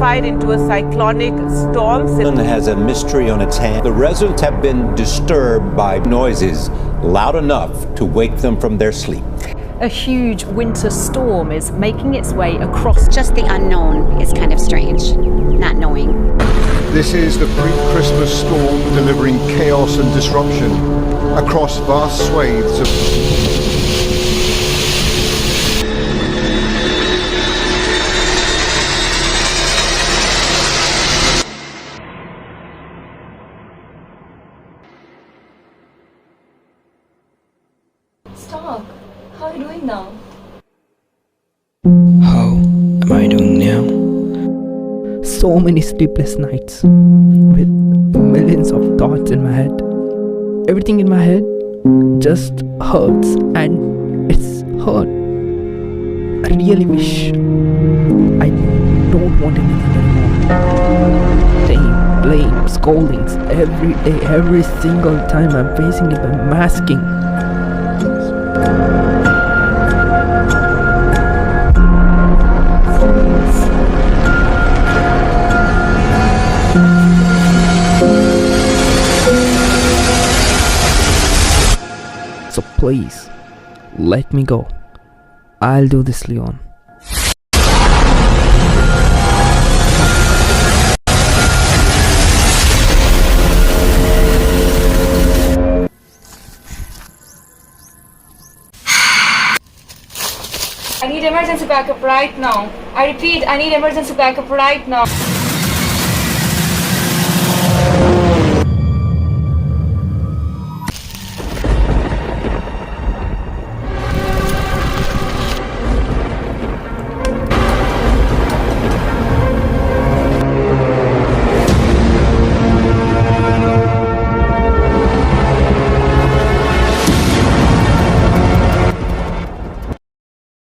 intensified into a cyclonic storm. Avalon has a mystery on its hands. The residents have been disturbed by noises loud enough to wake them from their sleep. A huge winter storm is making its way across. Just the unknown is kind of strange, not knowing. This is the pre-Christmas storm delivering chaos and disruption across vast swathes of... Stop. How are you doing now? How am I doing now? So many sleepless nights with millions of thoughts in my head. Everything in my head just hurts, and it's hurt. I really wish I don't want anything anymore. Pain, blame, scoldings every day, every single time I'm facing it by masking. So please, let me go. I'll do this, Leon. I need emergency backup right now. I repeat, I need emergency backup right now.